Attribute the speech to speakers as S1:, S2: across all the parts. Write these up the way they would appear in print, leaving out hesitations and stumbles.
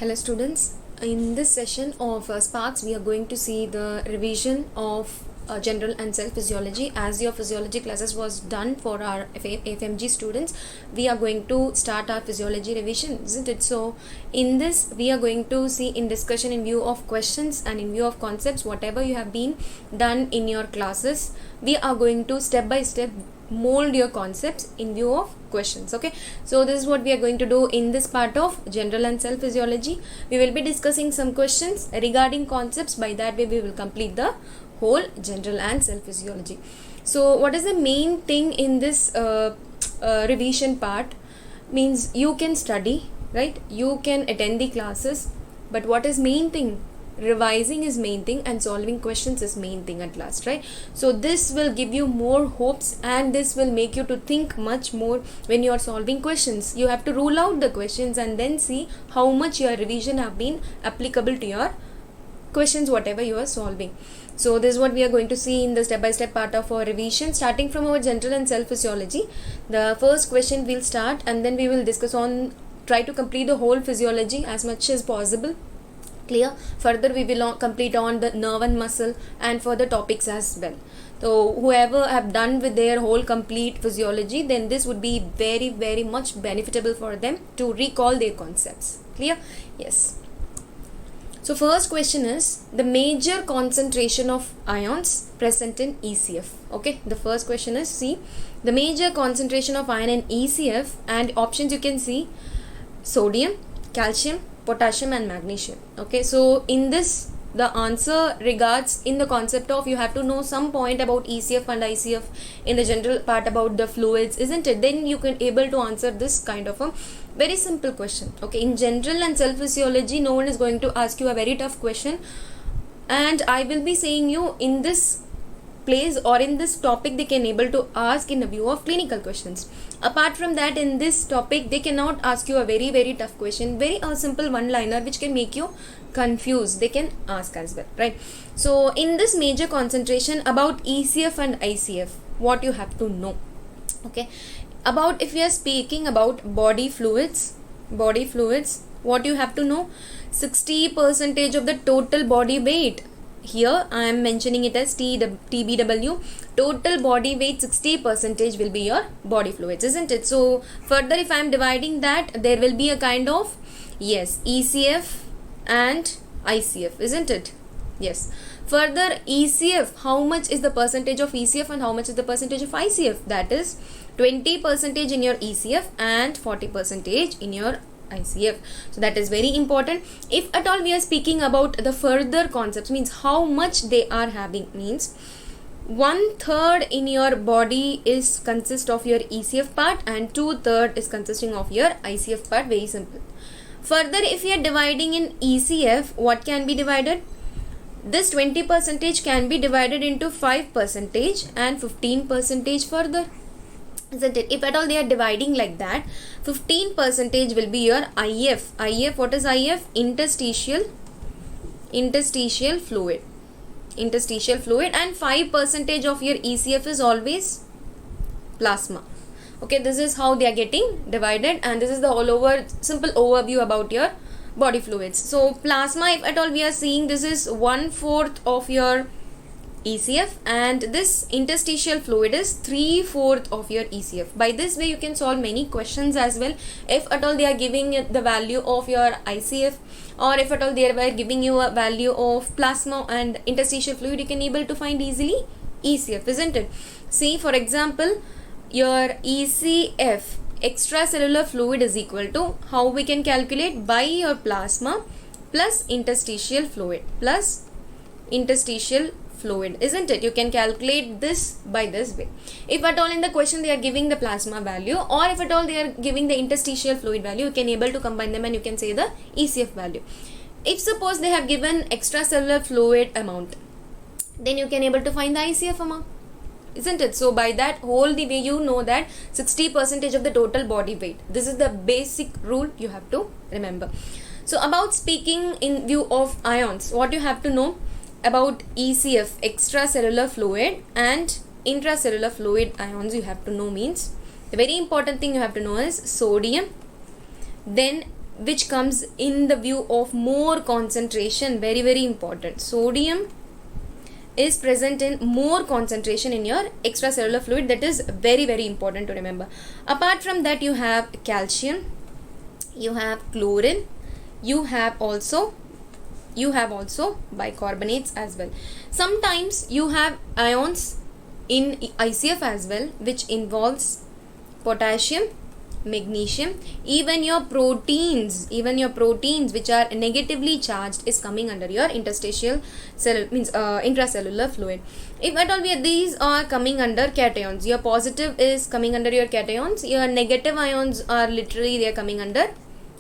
S1: Hello students, in this session of Sparks we are going to see the revision of general and cell physiology. As your physiology classes was done for our FMG students, we are going to start our physiology revision, isn't it? So in this we are going to see in discussion in view of questions and in view of concepts, whatever you have been done in your classes, we are going to step by step mold your concepts in view of questions. Okay, so this is what we are going to do in this part of general and cell physiology. We will be discussing some questions regarding concepts. By that way we will complete the whole general and cell physiology. So what is the main thing in this revision part? Means you can study, right? You can attend the classes, but what is main thing? Revising is main thing and solving questions is main thing at last, right? So this will give you more hopes and this will make you to think much more when you are solving questions. You have to rule out the questions and then see how much your revision have been applicable to your questions whatever you are solving. So this is what we are going to see in the step-by-step part of our revision, starting from our general and cell physiology. The first question we'll start and then we will discuss on, try to complete the whole physiology as much as possible. Clear? Further we will complete on the nerve and muscle and further topics as well. So whoever have done with their whole complete physiology, then this would be very much benefitable for them to recall their concepts. Clear? Yes. So first question is the major concentration of ions present in ECF. Okay, the first question is, see, the major concentration of ion in ECF, and options you can see sodium, calcium, potassium and magnesium. Okay, so in this the answer regards in the concept of you have to know some point about ECF and ICF in the general part about the fluids, isn't it? Then you can able to answer this kind of a very simple question. Okay, in general and cell physiology no one is going to ask you a very tough question, and I will be saying you in this place or in this topic they can able to ask in a view of clinical questions. Apart from that, in this topic they cannot ask you a very tough question, very simple one liner which can make you confused, they can ask as well, right? So in this major concentration about ECF and ICF, what you have to know, okay, about if we are speaking about body fluids, what you have to know, 60% of the total body weight. Here I am mentioning it as TBW, total body weight 60% will be your body fluids, isn't it? So further if I am dividing that, there will be a kind of, yes, ECF and ICF, isn't it? Yes. Further ECF, how much is the percentage of ECF and how much is the percentage of ICF? That is 20% in your ECF and 40% in your ICF. So that is very important. If at all we are speaking about the further concepts, means how much they are having, means 1/3 in your body is consist of your ECF part and 2/3 is consisting of your ICF part. Very simple. Further if we are dividing in ECF, what can be divided? This 20% can be divided into 5% and 15% further, isn't it? If at all they are dividing like that, 15% will be your IF. IF, what is IF? Interstitial fluid. Interstitial fluid, and 5% of your ECF is always plasma. Okay, this is how they are getting divided, and this is the all over simple overview about your body fluids. So plasma, if at all we are seeing, this is 1/4 of your ECF and this interstitial fluid is 3/4 of your ECF. By this way you can solve many questions as well. If at all they are giving the value of your ICF, or if at all they are giving you a value of plasma and interstitial fluid, you can able to find easily ECF, isn't it? See, for example, your ECF, extracellular fluid, is equal to, how we can calculate, by your plasma plus interstitial fluid, isn't it? You can calculate this by this way. If at all in the question they are giving the plasma value, or if at all they are giving the interstitial fluid value, you can able to combine them and you can say the ECF value. If suppose they have given extracellular fluid amount, then you can able to find the ICF amount, isn't it? So by that whole the way you know that 60% of the total body weight. This is the basic rule you have to remember. So about speaking in view of ions, what you have to know about ECF, extracellular fluid, and intracellular fluid ions you have to know, means the very important thing you have to know is sodium, then which comes in the view of more concentration. Very, very important. Sodium is present in more concentration in your extracellular fluid. That is very, very important to remember. Apart from that, you have calcium, you have chlorine, you have also bicarbonates as well. Sometimes you have ions in ICF as well, which involves potassium, magnesium, even your proteins which are negatively charged is coming under your interstitial cell, means intracellular fluid. If at all these are coming under cations, your positive is coming under your cations, your negative ions are literally they are coming under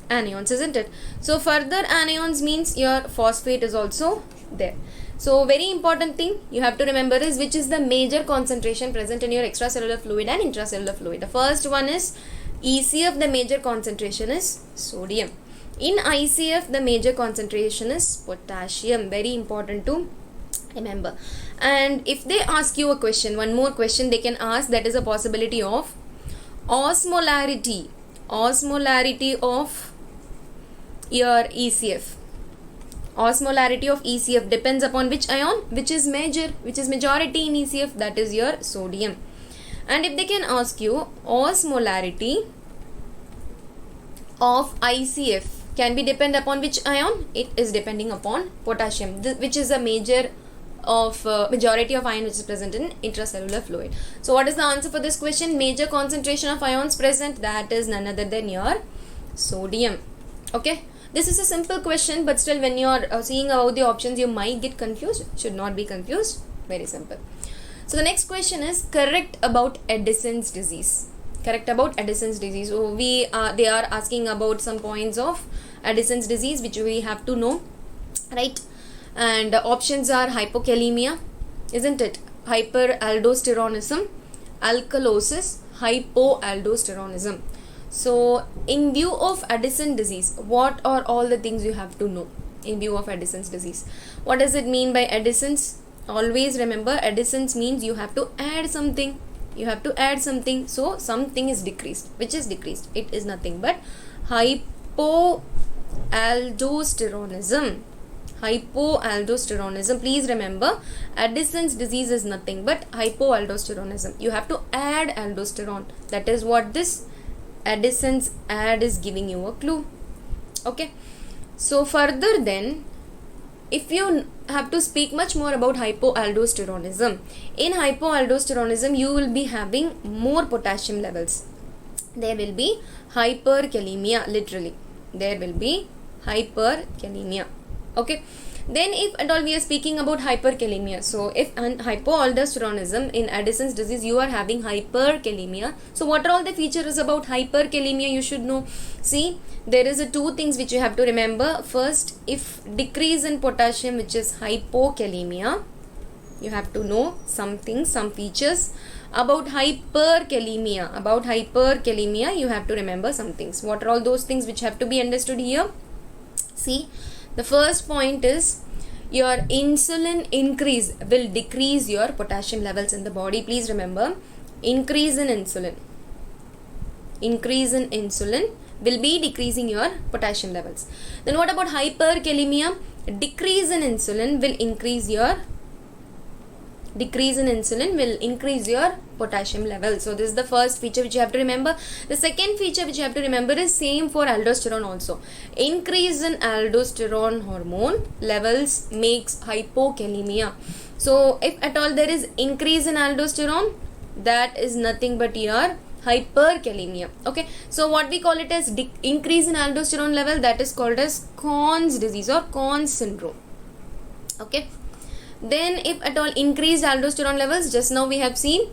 S1: anions, isn't it? So further anions means your phosphate is also there. So very important thing you have to remember is which is the major concentration present in your extracellular fluid and intracellular fluid. The first one is ECF, the major concentration is sodium. In ICF, the major concentration is potassium. Very important to remember. And if they ask you a question, one more question they can ask, that is a possibility of osmolarity of your ECF. Osmolarity of ECF depends upon which ion, which is majority in ECF, that is your sodium. And if they can ask you osmolarity of ICF can be depend upon which ion, it is depending upon potassium, which is a majority of ion which is present in intracellular fluid. So what is the answer for this question? Major concentration of ions present, that is none other than your sodium. Okay, this is a simple question, but still when you are seeing about the options you might get confused. Should not be confused. Very simple. So the next question is correct about Addison's disease. So they are asking about some points of Addison's disease which we have to know, right? And options are hypokalemia, isn't it? Hyperaldosteronism, alkalosis, hypoaldosteronism. So in view of Addison disease, what are all the things you have to know in view of Addison's disease? What does it mean by Addison's? Always remember, Addison's means you have to add something. So something is decreased. Which is decreased? It is nothing but hypoaldosteronism. Please remember, Addison's disease is nothing but hypoaldosteronism. You have to add aldosterone. That is what this Addison's add is giving you a clue. Okay. So further then, if you have to speak much more about hypoaldosteronism, in hypoaldosteronism you will be having more potassium levels. There will be hyperkalemia, literally. There will be hyperkalemia. Okay. Then if at all we are speaking about hyperkalemia, so if hypoaldosteronism in Addison's disease you are having hyperkalemia, so what are all the features about hyperkalemia you should know? See, there is two things which you have to remember. First, if decrease in potassium, which is hypokalemia, you have to know some things, some features. About hyperkalemia, you have to remember some things. What are all those things which have to be understood here? See, the first point is your insulin increase will decrease your potassium levels in the body. Please remember, increase in insulin will be decreasing your potassium levels. Then what about hyperkalemia? Decrease in insulin will increase your potassium level. So this is the first feature which you have to remember. The second feature which you have to remember is same for aldosterone also. Increase in aldosterone hormone levels makes hypokalemia. So if at all there is increase in aldosterone, that is nothing but your hyperkalemia. Okay, so what we call it as increase in aldosterone level, that is called as Conn's disease or Conn's syndrome. Okay. Then if at all increased aldosterone levels, just now we have seen,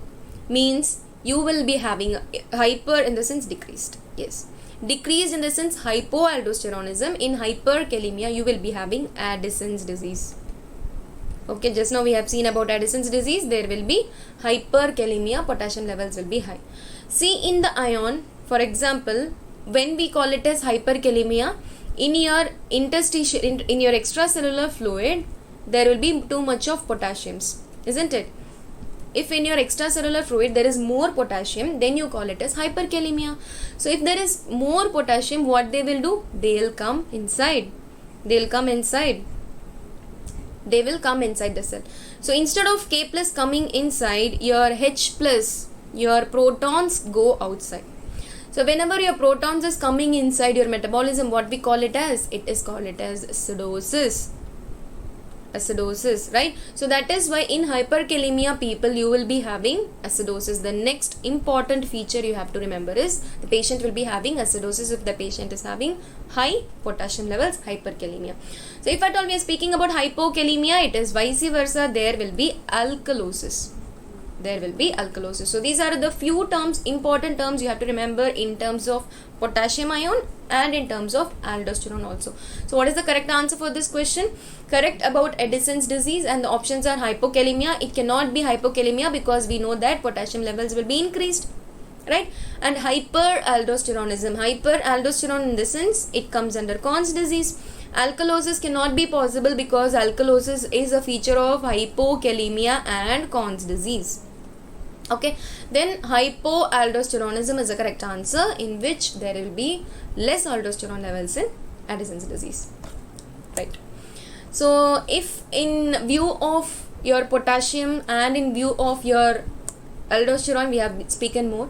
S1: means you will be having hyper in the sense decreased. Yes, decreased in the sense hypoaldosteronism. In hyperkalemia you will be having Addison's disease. Okay, just now we have seen about Addison's disease. There will be hyperkalemia, potassium levels will be high. See, in the ion, for example, when we call it as hyperkalemia, in your interstitial, in your extracellular fluid, there will be too much of potassiums, isn't it? If in your extracellular fluid there is more potassium, then you call it as hyperkalemia. So if there is more potassium, what they will do? They'll come inside. They'll come inside. They will come inside the cell. So instead of K plus coming inside, your H plus, your protons go outside. So whenever your protons is coming inside your metabolism, what we call it as? It is called it as acidosis. Acidosis, right? So that is why in hyperkalemia people you will be having acidosis. The next important feature you have to remember is the patient will be having acidosis if the patient is having high potassium levels, hyperkalemia. So if at all we are speaking about hypokalemia, it is vice versa. There will be alkalosis. There will be alkalosis. So these are the few terms, important terms you have to remember in terms of potassium ion and in terms of aldosterone also. So what is the correct answer for this question? Correct about Addison's disease, and the options are hypokalemia. It cannot be hypokalemia because we know that potassium levels will be increased, right? And hyperaldosteronism. Hyperaldosterone in the sense it comes under Conn's disease. Alkalosis cannot be possible because alkalosis is a feature of hypokalemia and Conn's disease. Okay, then hypoaldosteronism is the correct answer, in which there will be less aldosterone levels in Addison's disease, right? So if in view of your potassium and in view of your aldosterone we have spoken more,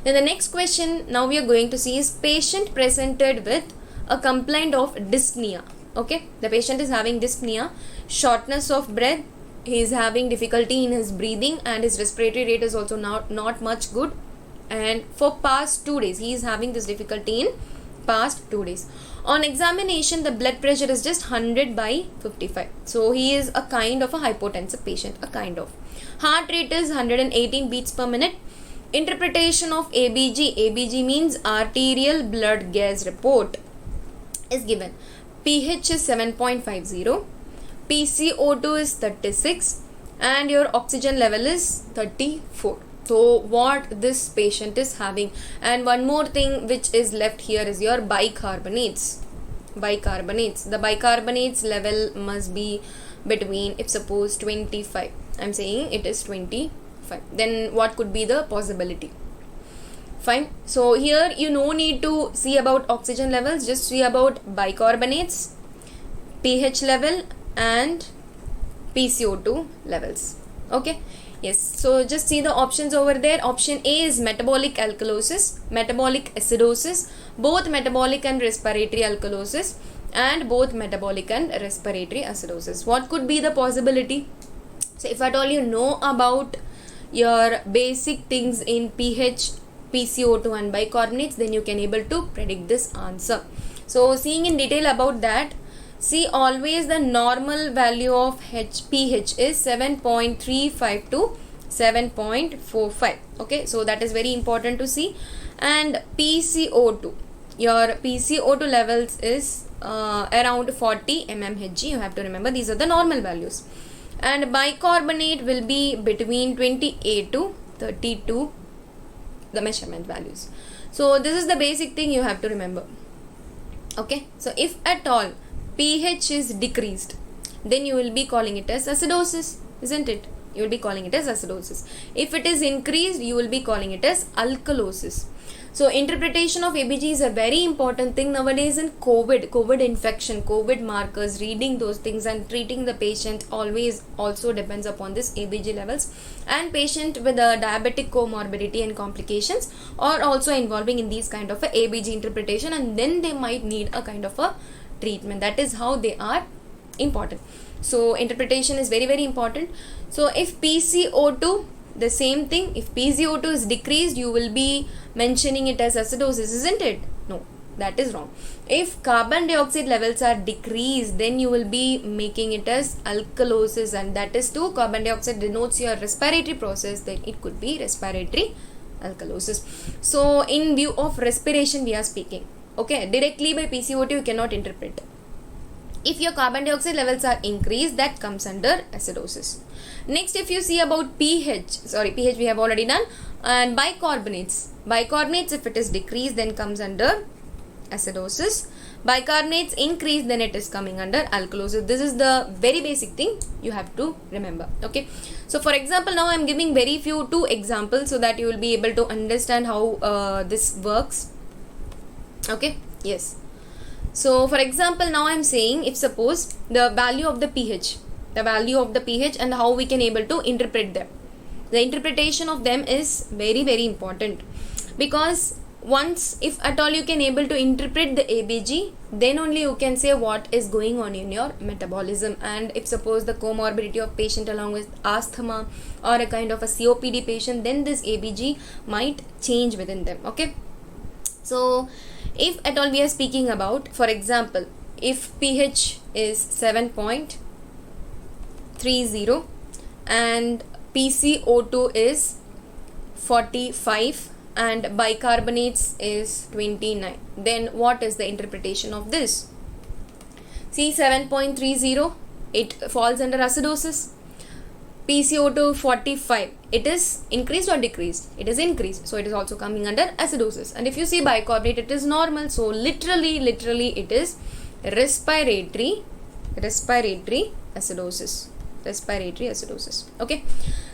S1: then the next question now we are going to see is patient presented with a complaint of dyspnea. Okay, the patient is having dyspnea, shortness of breath, he is having difficulty in his breathing, and his respiratory rate is also not much good, and for past 2 days he is having this difficulty in past 2 days. On examination the blood pressure is just 100/55, so he is a kind of a hypotensive patient, a kind of. Heart rate is 118 beats per minute. Interpretation of ABG. ABG means arterial blood gas report is given. pH is 7.50, PCO2 is 36, and your oxygen level is 34. So what this patient is having. And one more thing which is left here is your bicarbonates. The bicarbonates level must be between, if suppose 25, I'm saying it is 25, then what could be the possibility? Fine. So here you no need to see about oxygen levels, just see about bicarbonates, pH level and PCO2 levels. Okay. Yes. So just see the options over there. Option A is metabolic alkalosis, metabolic acidosis, both metabolic and respiratory alkalosis, and both metabolic and respiratory acidosis. What could be the possibility? So if at all you know about your basic things in pH, PCO2 and bicarbonates, then you can able to predict this answer. So seeing in detail about that, see always the normal value of pH is 7.35 to 7.45. Okay, so that is very important to see. And PCO2, your PCO2 levels is around 40 mmHg. You have to remember these are the normal values. And bicarbonate will be between 28 to 32, the measurement values. So this is the basic thing you have to remember. Okay, so if at all pH is decreased, then you will be calling it as acidosis, isn't it? You will be calling it as acidosis. If it is increased, you will be calling it as alkalosis. So interpretation of ABG is a very important thing nowadays in COVID infection, COVID markers, reading those things and treating the patient always also depends upon this ABG levels. And patient with a diabetic comorbidity and complications are also involving in these kind of a ABG interpretation, and then they might need a kind of a treatment. That is how they are important. So interpretation is very, very important. So if PCO2, the same thing, if PCO2 is decreased, you will be mentioning it as acidosis, isn't it? No, that is wrong. If carbon dioxide levels are decreased, then you will be making it as alkalosis, and that is too, carbon dioxide denotes your respiratory process, then it could be respiratory alkalosis. So in view of respiration we are speaking. Okay, directly by PCO2 you cannot interpret. If your carbon dioxide levels are increased, that comes under acidosis. Next, if you see about pH we have already done, and bicarbonates if it is decreased, then comes under acidosis. Bicarbonates increase, then it is coming under alkalosis. This is the very basic thing you have to remember. Okay, so for example, now I am giving very few two examples so that you will be able to understand how this works. Okay, yes. So for example, now I am saying, if suppose the value of the pH, and how we can able to interpret them. The interpretation of them is very, very important, because once, if at all you can able to interpret the ABG, then only you can say what is going on in your metabolism. And if suppose the comorbidity of patient along with asthma or a kind of a COPD patient, then this ABG might change within them. Okay, so if at all we are speaking about, for example, if pH is 7.30 and PCO2 is 45 and bicarbonates is 29, then what is the interpretation of this? See, 7.30, it falls under acidosis. PCO2 45, it is increased or decreased? It is increased, so it is also coming under acidosis. And if you see bicarbonate, it is normal, so literally it is respiratory acidosis. Okay,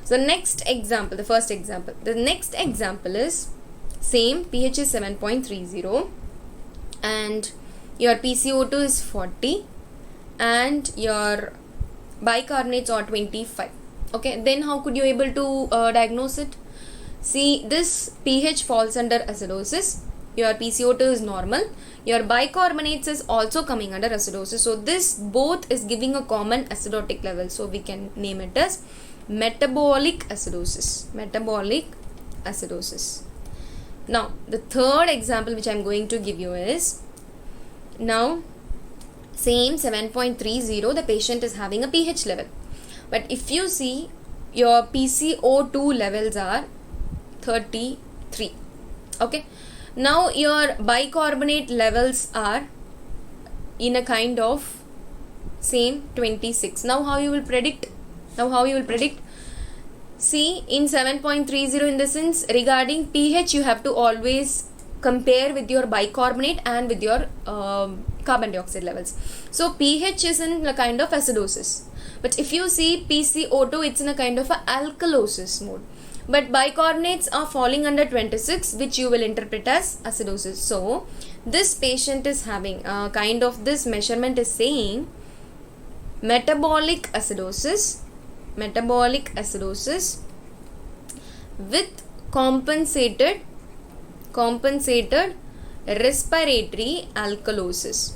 S1: so the next example, the first example, the next example is same, pH is 7.30 and your PCO2 is 40 and your bicarbonates are 25. Okay, then how could you able to diagnose it? See, this pH falls under acidosis, your PCO2 is normal, your bicarbonates is also coming under acidosis. So this both is giving a common acidotic level, so we can name it as metabolic acidosis. Now the third example which I am going to give you is, now same 7.30, the patient is having a pH level, but if you see your PCO2 levels are 33. Okay, now your bicarbonate levels are in a kind of same 26. Now how you will predict? See, in 7.30, in the sense regarding pH, you have to always compare with your bicarbonate and with your carbon dioxide levels. So pH is in a kind of acidosis, but if you see PCO2, it's in a kind of a alkalosis mode, but bicarbonates are falling under 26, which you will interpret as acidosis. So this patient is having kind of, this measurement is saying metabolic acidosis with compensated respiratory alkalosis.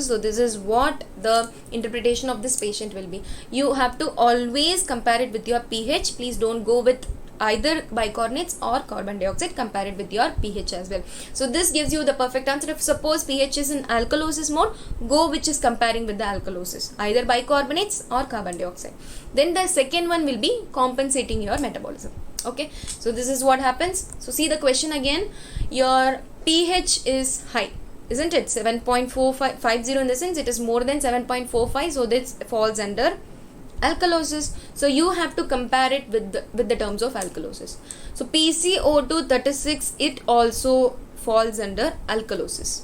S1: So this is what the interpretation of this patient will be. You have to always compare it with your pH. Please don't go with either bicarbonates or carbon dioxide, compare it with your pH as well. So this gives you the perfect answer. If suppose pH is in alkalosis mode, go which is comparing with the alkalosis, either bicarbonates or carbon dioxide. Then the second one will be compensating your metabolism. Okay, so this is what happens. So see the question again, your pH is high, isn't it? 7.450, in the sense it is more than 7.45, so this falls under alkalosis. So you have to compare it with the terms of alkalosis. So PCO2 36, it also falls under alkalosis.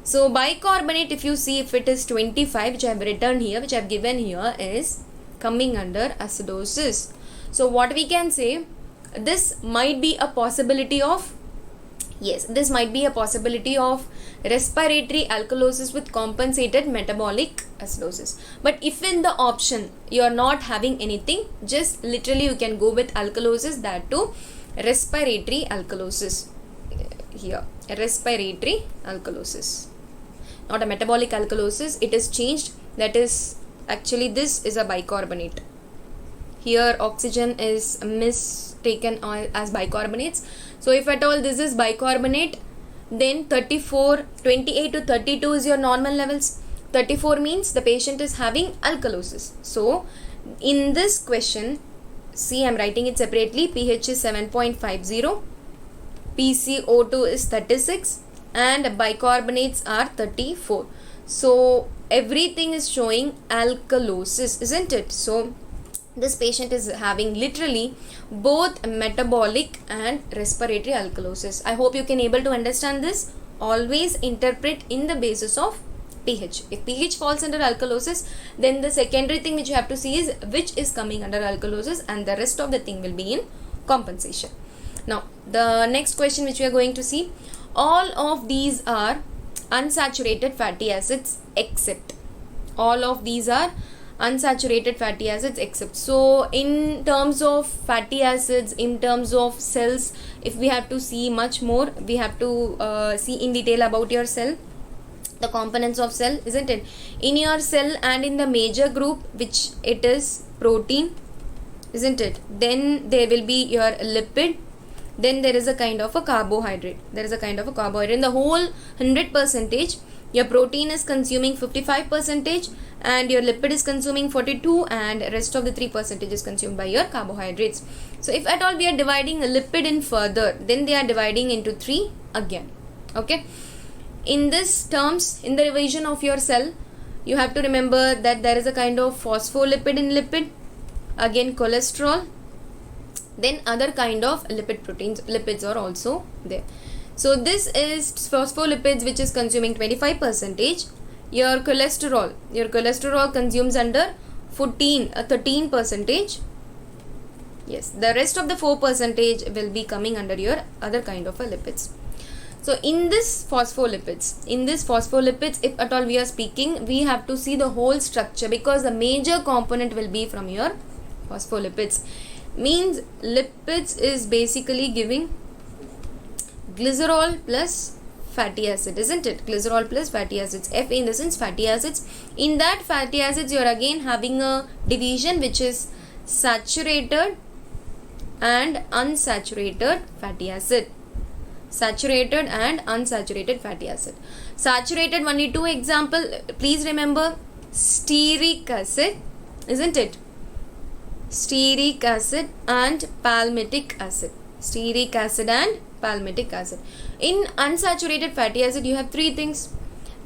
S1: So bicarbonate, if you see, if it is 25, which I have written here, which I have given here, is coming under acidosis. So what we can say, this might be a possibility of, yes, this might be a possibility of respiratory alkalosis with compensated metabolic acidosis. But if in the option you are not having anything, just literally you can go with alkalosis, that too respiratory alkalosis. Here, respiratory alkalosis, not a metabolic alkalosis. It is changed, that is actually this is a bicarbonate. Here oxygen is mistaken as bicarbonates. So if at all this is bicarbonate, then 28 to 32 is your normal levels. 34 means the patient is having alkalosis. So in this question, see, I am writing it separately. pH is 7.50, PCO2 is 36 and bicarbonates are 34. So everything is showing alkalosis, isn't it? So this patient is having literally both metabolic and respiratory alkalosis. I hope you can able to understand this. always interpret in the basis of pH. If pH falls under alkalosis, then the secondary thing which you have to see is which is coming under alkalosis, and the rest of the thing will be in compensation. Now the next question which we are going to see, all of these are unsaturated fatty acids except, all of these are unsaturated fatty acids except. So in terms of fatty acids, in terms of cells, if we have to see much more, we have to see in detail about your cell, the components of cell, isn't it? In your cell and in the major group, which it is protein, isn't it? Then there will be your lipid, then there is a kind of a carbohydrate, there is a kind of a carbohydrate. In the whole 100%, your protein is consuming 55% and your lipid is consuming 42%, and rest of the 3% is consumed by your carbohydrates. So if at all we are dividing a lipid in further, then they are dividing into 3 again. Okay, in this terms, in the revision of your cell, you have to remember that there is a kind of phospholipid in lipid, again cholesterol, then other kind of lipid proteins, lipids are also there. So this is phospholipids, which is consuming 25%. Your cholesterol consumes under 13%. Yes, the rest of the 4% will be coming under your other kind of a lipids. So in this phospholipids, if at all we are speaking, we have to see the whole structure, because the major component will be from your phospholipids. Means lipids is basically giving glycerol plus fatty acid, isn't it? Glycerol plus fatty acids. F in the sense fatty acids. In that fatty acids, you are again having a division which is saturated and unsaturated fatty acid. Saturated and unsaturated fatty acid. Saturated, only 2 example. Please remember stearic acid, isn't it? Stearic acid and palmitic acid. Stearic acid and palmitic acid. In unsaturated fatty acid, you have 3 things: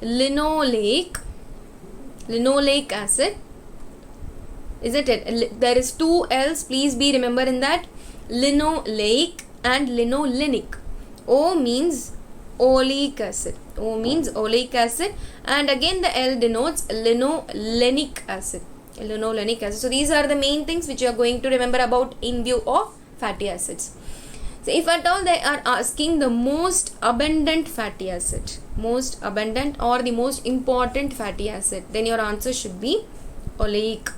S1: linoleic acid, isn't it? There is 2 L's, please be remember in that, linoleic and linolenic. O means oleic acid. O means oleic acid, and again the L denotes linolenic acid. Linolenic acid. So these are the main things which you are going to remember about in view of fatty acids. So if at all they are asking the most abundant fatty acid, most abundant or the most important fatty acid, then your answer should be oleic.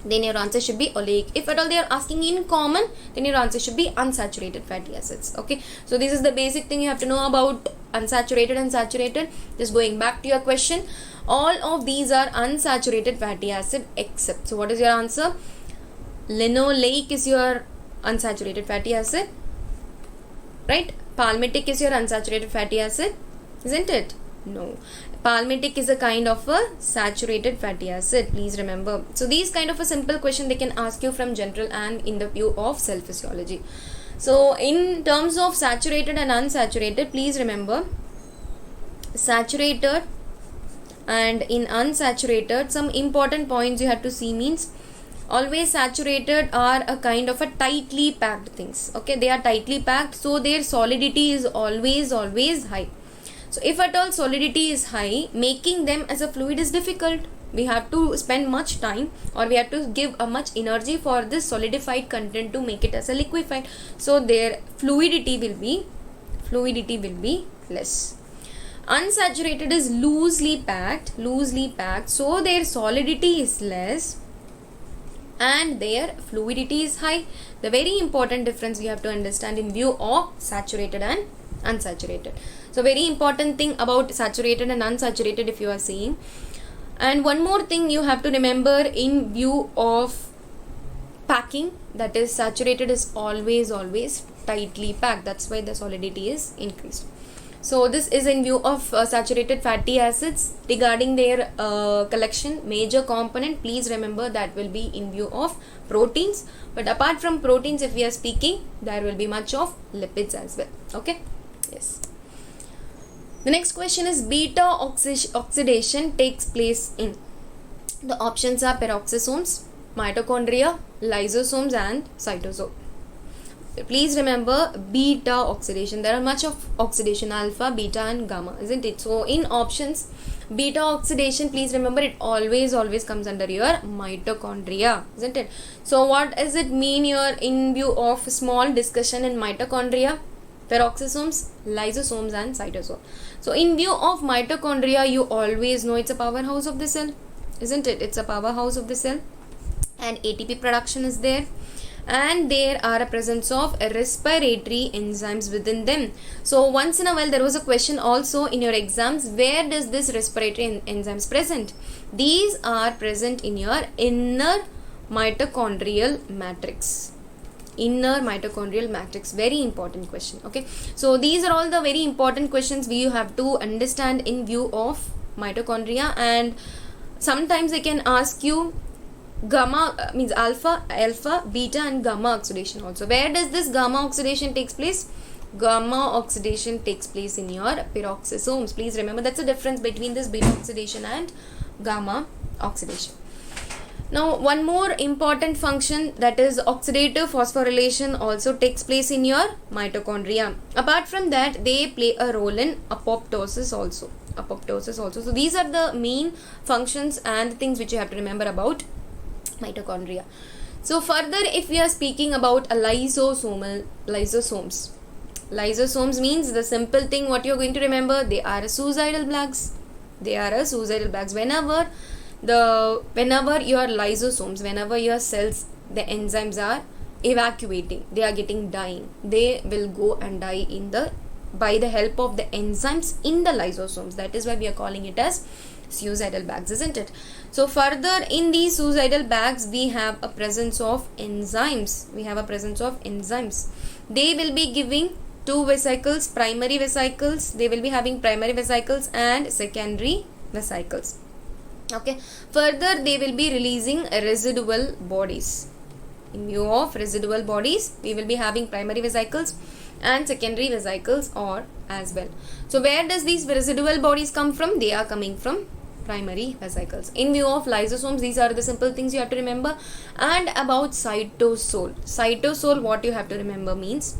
S1: If at all they are asking in common, then your answer should be unsaturated fatty acids. Okay, so this is the basic thing you have to know about unsaturated and saturated. Just going back to your question, all of these are unsaturated fatty acid except. So what is your answer? Linoleic is your unsaturated fatty acid, right? Palmitic is your unsaturated fatty acid, isn't it? No, palmitic is a kind of a saturated fatty acid, please remember. So these kind of a simple question they can ask you from general and in the view of cell physiology. So in terms of saturated and unsaturated, please remember saturated and in unsaturated, some important points you have to see means, always saturated are a kind of a tightly packed things. Okay, they are tightly packed, so their solidity is always high. So if at all solidity is high, making them as a fluid is difficult. We have to spend much time, or we have to give a much energy for this solidified content to make it as a liquefied. So their fluidity will be less. Unsaturated is loosely packed, so their solidity is less and their fluidity is high. The very important difference we have to understand in view of saturated and unsaturated. So very important thing about saturated and unsaturated if you are seeing. And one more thing you have to remember in view of packing, that is saturated is always tightly packed. That's why the solidity is increased. So this is in view of saturated fatty acids. Regarding their collection, major component, please remember that will be in view of proteins. But apart from proteins, if we are speaking, there will be much of lipids as well. Okay, yes. The next question is beta oxidation takes place in. The options are peroxisomes, mitochondria, lysosomes and cytosol. please remember beta oxidation. There are much of oxidation, alpha, beta and gamma, isn't it? So in options, beta oxidation, please remember it always comes under your mitochondria, isn't it? So what does it mean here in view of small discussion in mitochondria, peroxisomes, lysosomes and cytosol? So in view of mitochondria, you always know it's a powerhouse of the cell, isn't it? It's a powerhouse of the cell, and ATP production is there, and there are a presence of respiratory enzymes within them. So once in a while there was a question also in your exams, where does this respiratory enzymes present? These are present in your inner mitochondrial matrix. Inner mitochondrial matrix, very important question. Okay, so these are all the very important questions we have to understand in view of mitochondria. And sometimes they can ask you gamma means alpha, beta and gamma oxidation also. Where does this gamma oxidation takes place? Gamma oxidation takes place in your peroxisomes. Please remember that's the difference between this beta oxidation and gamma oxidation. Now one more important function, that is oxidative phosphorylation, also takes place in your mitochondria. Apart from that, they play a role in apoptosis also. So these are the main functions and things which you have to remember about mitochondria. So further, if we are speaking about a lysosomes means the simple thing what you are going to remember, they are suicidal bags. Whenever your lysosomes, whenever your cells, the enzymes are evacuating, they are dying, they will go and die by the help of the enzymes in the lysosomes. That is why we are calling it as suicidal bags, isn't it? So further, in these suicidal bags we have a presence of enzymes. They will be giving two vesicles, primary vesicles. They will be having primary vesicles and secondary vesicles. Okay, further they will be releasing residual bodies. In view of residual bodies, we will be having primary vesicles and secondary vesicles or as well. So where does these residual bodies come from? They are coming from primary vesicles. In view of lysosomes, these are the simple things you have to remember. And about cytosol, what you have to remember means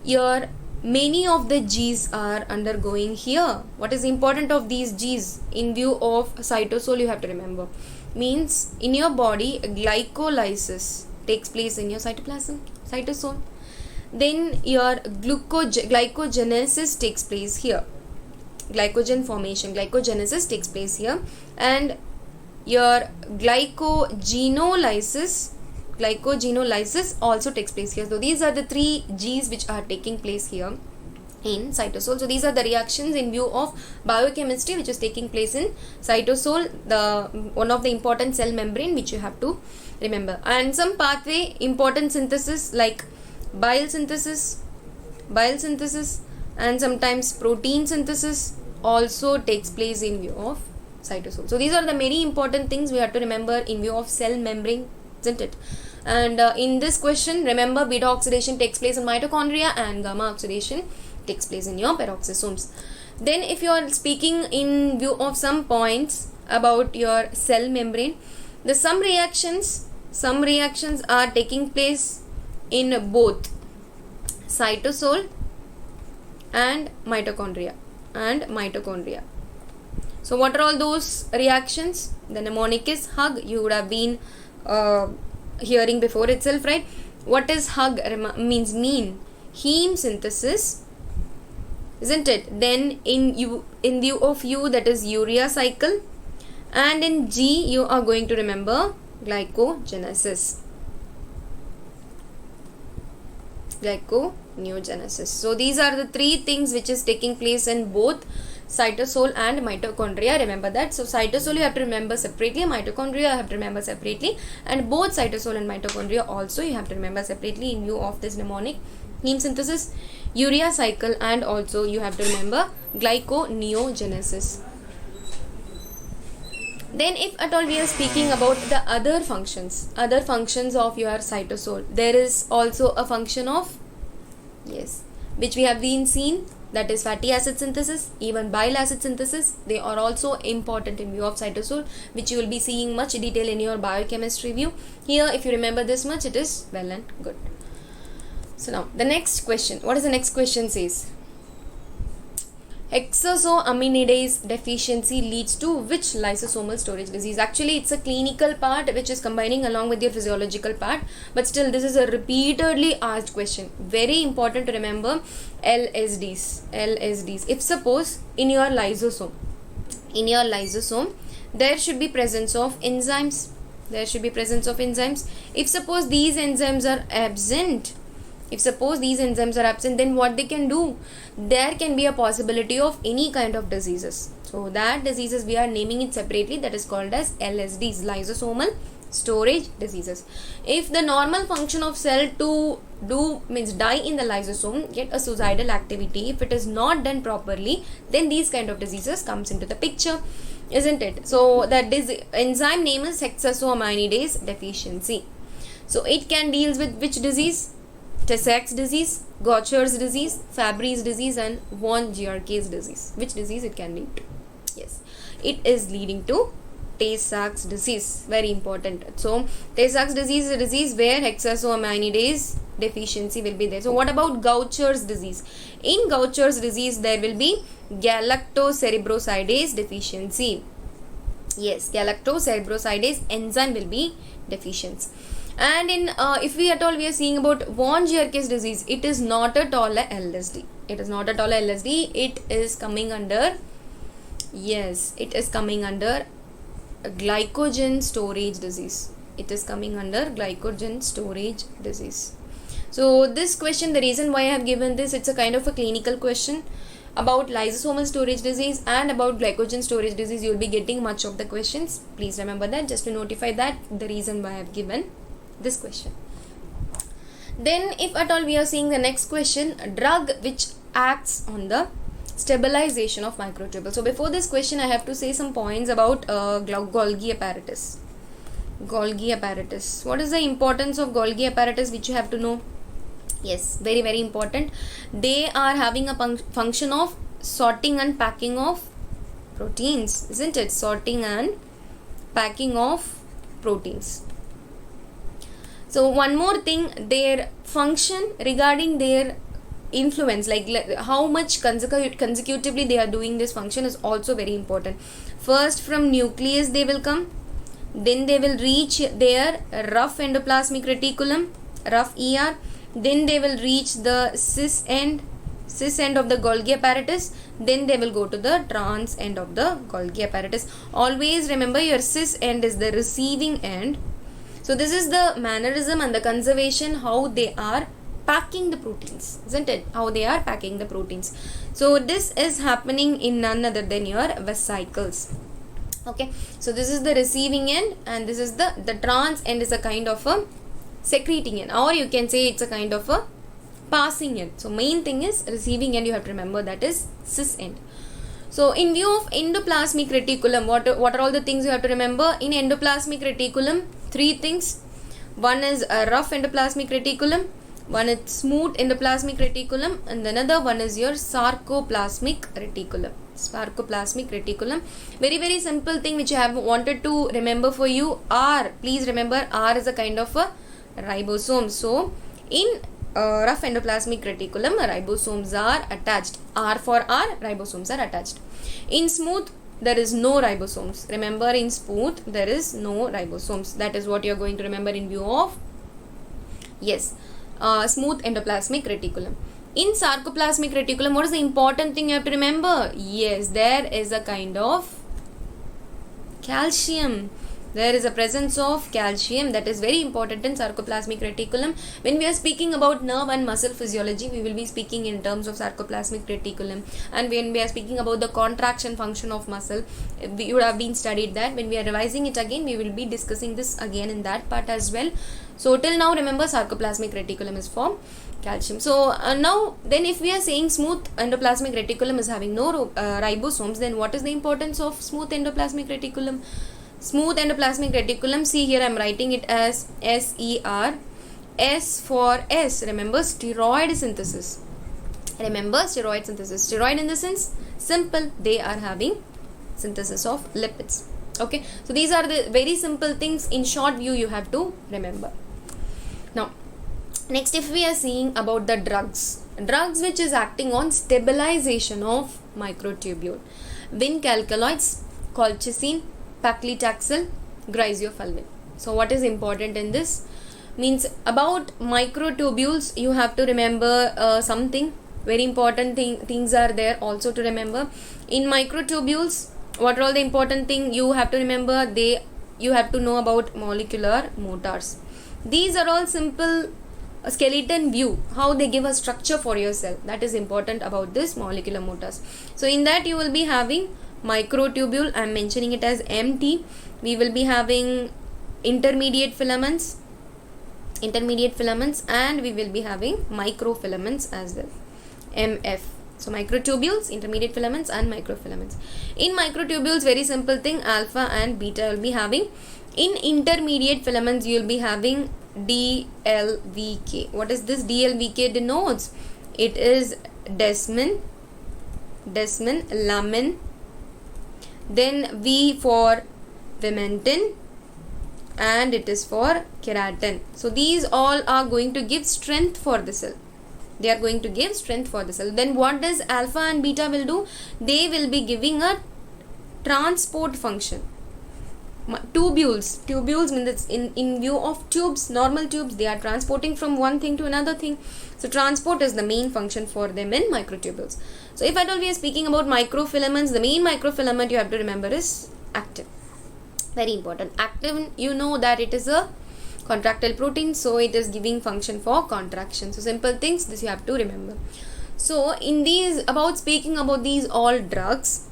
S1: your many of the G's are undergoing here. What is important of these G's in view of cytosol, you have to remember means in your body glycolysis takes place in your cytosol. Then your glycogenesis takes place here. Glycogen formation, glycogenesis takes place here, and your glycogenolysis also takes place here. So these are the three G's which are taking place here in cytosol. So these are the reactions in view of biochemistry which is taking place in cytosol, the one of the important cell membrane which you have to remember. And some pathway important synthesis like bile synthesis and sometimes protein synthesis also takes place in view of cytosol. So these are the very important things we have to remember in view of cell membrane, isn't it? And in this question, remember beta oxidation takes place in mitochondria and gamma oxidation takes place in your peroxisomes. Then if you are speaking in view of some points about your cell membrane, some reactions are taking place in both cytosol and mitochondria. So what are all those reactions? The mnemonic is hug. You would have been hearing before itself, right? What is hug means? Heme synthesis, isn't it? Then in view of U, that is urea cycle, and in G you are going to remember glycogenesis. So these are the three things which is taking place in both cytosol and mitochondria. Remember that. So cytosol you have to remember separately, mitochondria you have to remember separately, and both cytosol and mitochondria also you have to remember separately in view of this mnemonic: heme synthesis, urea cycle, and also you have to remember glyconeogenesis. Then if at all we are speaking about the other functions of your cytosol, there is also a function of, which we have been seen, that is fatty acid synthesis, even bile acid synthesis. They are also important in view of cytosol, which you will be seeing much detail in your biochemistry view. Here if you remember this much, it is well and good. So now the next question, what is the next question says? Hexosaminidase deficiency leads to which lysosomal storage disease? Actually, it's a clinical part which is combining along with your physiological part, but still this is a repeatedly asked question. Very important to remember LSDs. LSDs. If suppose in your lysosome, there should be presence of enzymes. If suppose these enzymes are absent, then what they can do? There can be a possibility of any kind of diseases. So that diseases we are naming it separately, that is called as LSDs, lysosomal storage diseases. If the normal function of cell to die in the lysosome, get a suicidal activity, if it is not done properly, then these kind of diseases comes into the picture, isn't it? So that enzyme name is hexosaminidase deficiency. So it can deals with which disease? Tay-Sachs disease, Gaucher's disease, Fabry's disease, and von Giarke's disease. Which disease it can lead to? Yes, it is leading to Tay-Sachs disease. Very important. So Tay-Sachs disease is a disease where hexosaminidase deficiency will be there. So what about Gaucher's disease? In Gaucher's disease there will be galactocerebrosidase deficiency. Yes, galactocerebrosidase enzyme will be deficient. And in if we at all we are seeing about von Giarke's disease, it is not at all a LSD. It is not at all a LSD. It is coming under, yes, it is coming under glycogen storage disease. It is coming under glycogen storage disease. So this question, the reason why I have given this, it's a kind of a clinical question about lysosomal storage disease and about glycogen storage disease. You will be getting much of the questions. Please remember that, just to notify that the reason why I have given this question. Then if at all we are seeing the next question, a drug which acts on the stabilization of microtubule. So before this question I have to say some points about Golgi apparatus. Golgi apparatus. What is the importance of Golgi apparatus which you have to know? Yes, very very important. They are having a function of sorting and packing of proteins, isn't it? Sorting and packing of proteins. So one more thing, their function regarding their influence, like how much consecutively they are doing this function, is also very important. First from nucleus they will come, then they will reach their rough endoplasmic reticulum, rough ER, then they will reach the cis end of the Golgi apparatus, then they will go to the trans end of the Golgi apparatus. Always remember your cis end is the receiving end. So this is the mannerism and the conservation, how they are packing the proteins, isn't it? How they are packing the proteins. So this is happening in none other than your vesicles. Okay, so this is the receiving end and this is the trans end is a kind of a secreting end, or you can say it's a kind of a passing end. So main thing is receiving end, you have to remember, that is cis end. So in view of endoplasmic reticulum, what are all the things you have to remember? In endoplasmic reticulum, three things. One is a rough endoplasmic reticulum, one is smooth endoplasmic reticulum, and another one is your sarcoplasmic reticulum. Sarcoplasmic reticulum. Very very simple thing which I have wanted to remember for you. R, please remember, R is a kind of a ribosome. So in rough endoplasmic reticulum, ribosomes are attached. R for R, ribosomes are attached. In smooth, there is no ribosomes. Remember, in smooth there is no ribosomes. That is what you are going to remember in view of, yes, smooth endoplasmic reticulum. In sarcoplasmic reticulum, what is the important thing you have to remember? Yes, there is a kind of calcium. There is a presence of calcium, that is very important in sarcoplasmic reticulum. When we are speaking about nerve and muscle physiology, we will be speaking in terms of sarcoplasmic reticulum. And when we are speaking about the contraction function of muscle, we would have been studied that. When we are revising it again, we will be discussing this again in that part as well. So till now, remember, sarcoplasmic reticulum is for calcium. So now then, if we are saying smooth endoplasmic reticulum is having no ribosomes, then what is the importance of smooth endoplasmic reticulum? Smooth endoplasmic reticulum, see here I am writing it as SER. S for S, remember, steroid synthesis. Remember, steroid synthesis. Steroid in the sense, simple, they are having synthesis of lipids. Okay, so these are the very simple things in short view you have to remember. Now Next, if we are seeing about the drugs which is acting on stabilization of microtubule: vincalcaloids, colchicine, paclitaxel, griseofulvin. So what is important in this? Means about microtubules, you have to remember something very important things are there also to remember. In microtubules, what are all the important thing you have to remember? You have to know about molecular motors. These are all simple skeleton view, how they give a structure for your cell. That is important about this molecular motors. So in that you will be having microtubule, I am mentioning it as MT. We will be having intermediate filaments, and we will be having microfilaments as well, MF. So microtubules, intermediate filaments, and microfilaments. In microtubules, very simple thing, alpha and beta will be having. In intermediate filaments, you will be having DLVK. What is this DLVK denotes? It is desmin, lamin, then V for vimentin, and it is for keratin. So these all are going to give strength for the cell. They are going to give strength for the cell. Then what does alpha and beta will do? They will be giving a transport function. Tubules means in view of tubes, normal tubes, they are transporting from one thing to another thing. So transport is the main function for them in microtubules. So if at all we are speaking about microfilaments, the main microfilament you have to remember is actin. Very important. Actin, you know that it is a contractile protein, so it is giving function for contraction. So simple things, this you have to remember. So in these, speaking about these all drugs,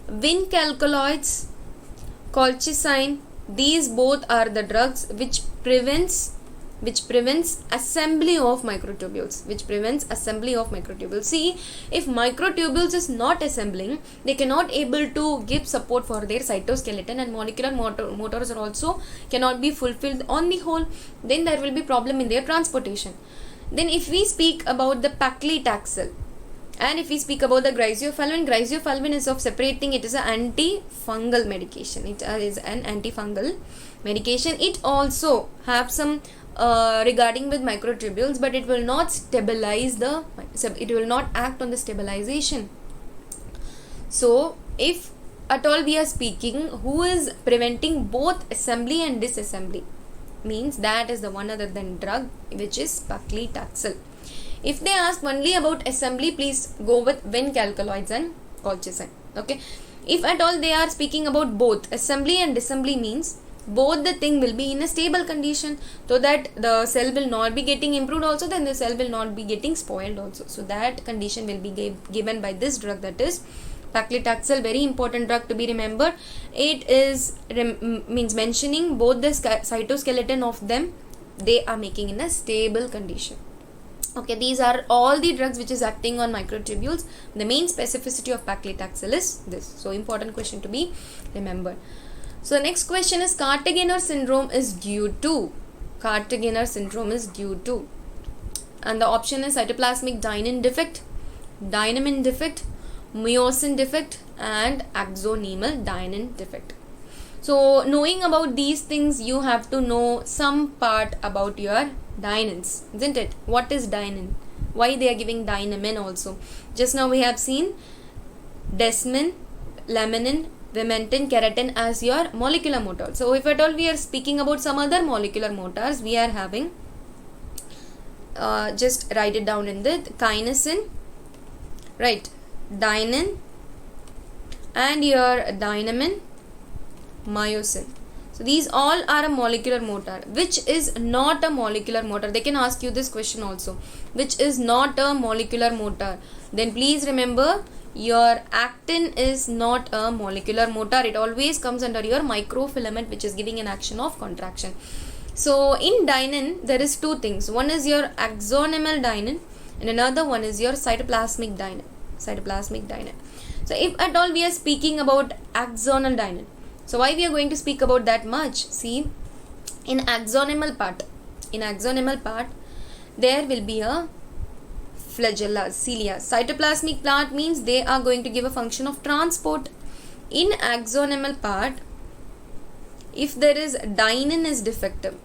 S1: vincalcaloids, colchicine, these both are the drugs which prevents assembly of microtubules, See, if microtubules is not assembling, they cannot able to give support for their cytoskeleton, and molecular motors are also cannot be fulfilled on the whole. Then there will be problem in their transportation. Then if we speak about the paclitaxel, and if we speak about the griseofulvin is of separate thing. It is an antifungal medication. It is an antifungal medication. It also have some regarding with microtubules, but it will not it will not act on the stabilization. So if at all we are speaking, who is preventing both assembly and disassembly, means that is the one other than drug, which is paclitaxel. If they ask only about assembly, please go with vincalcaloids and colchicine. Okay. If at all they are speaking about both assembly and disassembly, means both the thing will be in a stable condition, so that the cell will not be getting improved also, then the cell will not be getting spoiled also. So that condition will be given by this drug, that is paclitaxel. Very important drug to be remembered. It is means mentioning both the cytoskeleton of them, they are making in a stable condition. Okay, these are all the drugs which is acting on microtubules. The main specificity of paclitaxel is this. So important question to be remembered. So next question is Carter-Giner syndrome is due to. And the option is cytoplasmic dynin defect, dynamin defect, myosin defect, and axonal dynin defect. So knowing about these things, you have to know some part about your dynins, isn't it? What is dynin? Why they are giving dynamin also? Just now we have seen desmin, laminin, vimentin, keratin as your molecular motor. So if at all we are speaking about some other molecular motors, we are having, just write it down in the kinesin, right, dynin, and your dynamin, myosin. So these all are a molecular motor. Which is not a molecular motor? They can ask you this question also. Which is not a molecular motor? Then please remember, your actin is not a molecular motor. It always comes under your microfilament, which is giving an action of contraction. So in dynin, there is two things. One is your axonal dynin, and another one is your cytoplasmic dynin. So if at all we are speaking about axonal dynin, so why we are going to speak about that much? See, in axonal part, there will be a flagella, cilia. Cytoplasmic part means they are going to give a function of transport. In axonal part, if there is dynin is defective,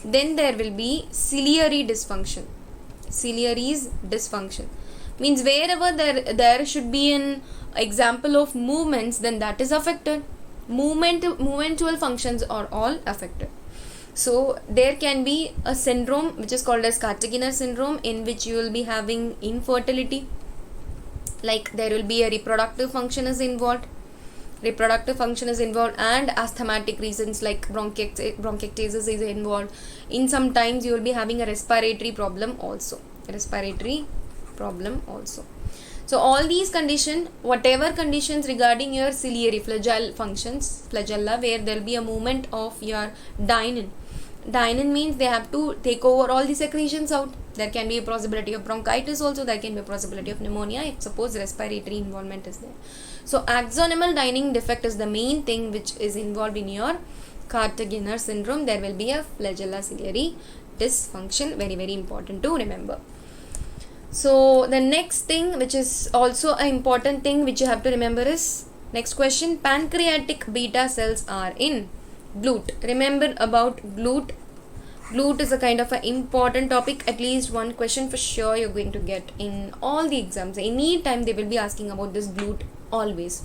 S1: Then there will be ciliary dysfunction. Ciliary's dysfunction means wherever there should be an example of movements, then that is affected. Movemental functions are all affected. So there can be a syndrome which is called as Carter-Giner syndrome, in which you will be having infertility, like there will be a reproductive function is involved, and asthmatic reasons like bronchiectasis is involved. In some times you will be having a respiratory problem also. So all these conditions, whatever conditions regarding your ciliary flagella, where there will be a movement of your dynin. Dynin means they have to take over all the secretions out. There can be a possibility of bronchitis also. There can be a possibility of pneumonia if suppose respiratory involvement is there. So axonal dyning defect is the main thing which is involved in your Carter-Giner syndrome. There will be a flagella ciliary dysfunction. Very, very important to remember. So the next thing, which is also an important thing which you have to remember, is next question: pancreatic beta cells are in GLUT. Remember about GLUT. GLUT is a kind of an important topic. At least one question for sure you're going to get in all the exams. Anytime they will be asking about this GLUT, always.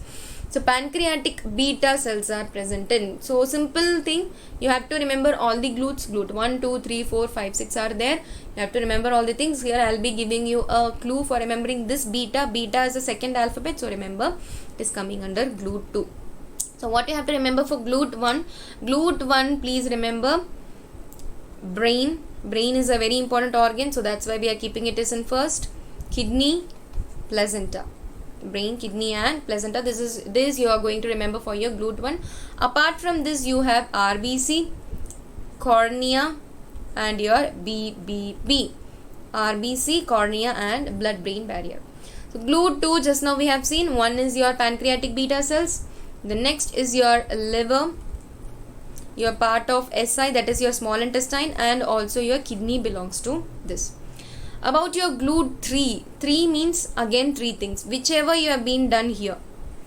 S1: So pancreatic beta cells are present in. So simple thing, you have to remember all the GLUTs. GLUT 1, 2, 3, 4, 5, 6 are there. You have to remember all the things. Here I'll be giving you a clue for remembering this beta. Beta is the second alphabet. So remember, it is coming under GLUT 2. So what you have to remember for GLUT 1? GLUT 1, please remember brain. Brain is a very important organ. So that's why we are keeping it as in first. Kidney, placenta. Brain, kidney and placenta. This you are going to remember for your GLUT 1. Apart from this, you have RBC, cornea and your BBB. RBC, cornea and blood-brain barrier. So GLUT 2, just now we have seen. One is your pancreatic beta cells. The next is your liver, your part of SI, that is your small intestine, and also your kidney belongs to this. About your GLUT 3, 3 means again 3 things, whichever you have been done here.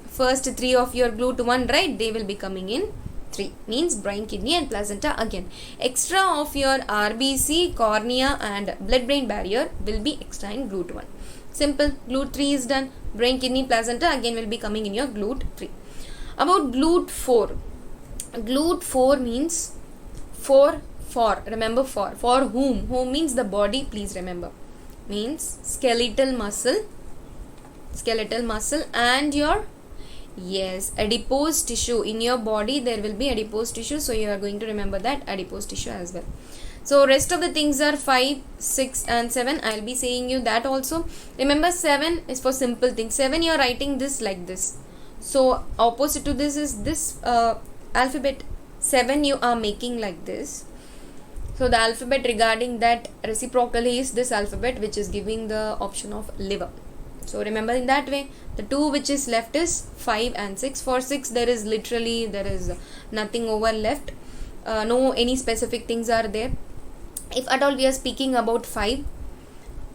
S1: First 3 of your GLUT 1, right, they will be coming in 3, means brain, kidney and placenta again. Extra of your RBC, cornea and blood-brain barrier will be extra in GLUT 1. Simple, GLUT 3 is done. Brain, kidney, placenta again will be coming in your GLUT 3. About GLUT 4. GLUT 4 means for, remember for whom? Whom means the body, please remember. Means skeletal muscle and your, yes, adipose tissue. In your body there will be adipose tissue, so you are going to remember that adipose tissue as well. So rest of the things are 5, 6 and 7. I will be saying you that also. Remember 7 is for simple things. 7 you are writing this like this. So opposite to this is this alphabet. 7 you are making like this. So the alphabet regarding that reciprocally is this alphabet, which is giving the option of liver. So remember in that way. The 2 which is left is 5 and 6. For 6 there is nothing over left. No any specific things are there. If at all we are speaking about 5,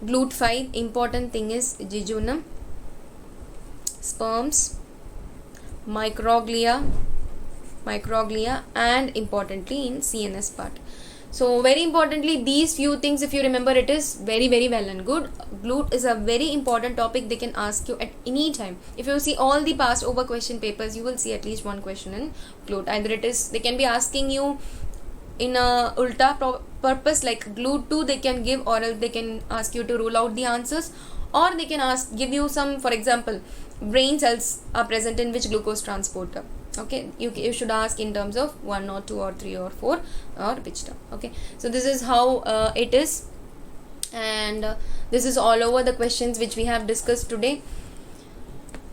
S1: GLUT 5, important thing is jejunum, sperms, microglia and importantly in CNS part. So very importantly, these few things, if you remember, it is very, very well and good. GLUT is a very important topic. They can ask you at any time. If you see all the past over question papers, you will see at least one question in GLUT. Either it is, they can be asking you in a ulta purpose like GLUT 2, they can give, or else they can ask you to rule out the answers, or they can give you some, for example, brain cells are present in which glucose transporter. Okay, you should ask in terms of 1 or 2 or 3 or 4 or which term. Okay, so this is how it is, and this is all over the questions which we have discussed today.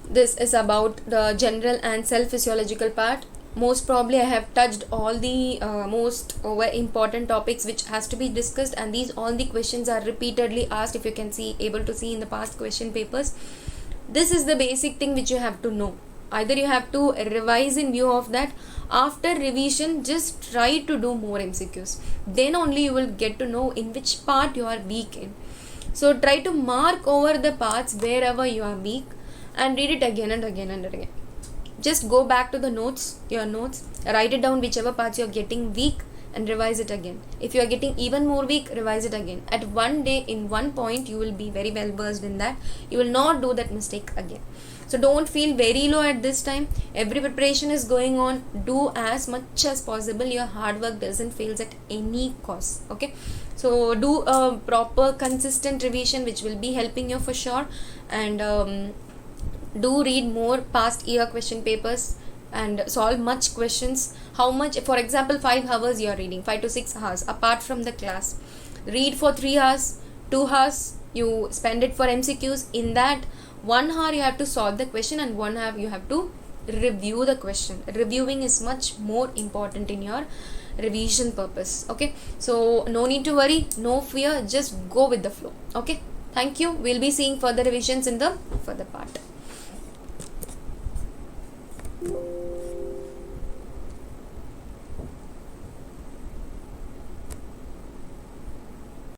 S1: This is about the general and cell physiological part. Most probably I have touched all the most over important topics which has to be discussed, and these all the questions are repeatedly asked. If you can see, able to see in the past question papers, this is the basic thing which you have to know. Either you have to revise in view of that. After revision, just try to do more MCQs. Then only you will get to know in which part you are weak in. So try to mark over the parts wherever you are weak and read it again and again and again. Just go back to the notes, your notes, write it down whichever parts you are getting weak, and revise it again. If you are getting even more weak, revise it again. At one day, in one point, you will be very well versed in that. You will not do that mistake again. So don't feel very low at this time. Every preparation is going on. Do as much as possible. Your hard work doesn't fail at any cost. Okay, so do a proper consistent revision, which will be helping you for sure. And do read more past year question papers and solve much questions. How much, for example, 5 hours you are reading, 5 to 6 hours apart from the class. Read for 3 hours, 2 hours you spend it for MCQs. In that 1 hour you have to solve the question, and 1 hour you have to review the question. Reviewing is much more important in your revision purpose. Okay, so no need to worry, no fear, just go with the flow. Okay, thank you. We'll be seeing further revisions in the further part.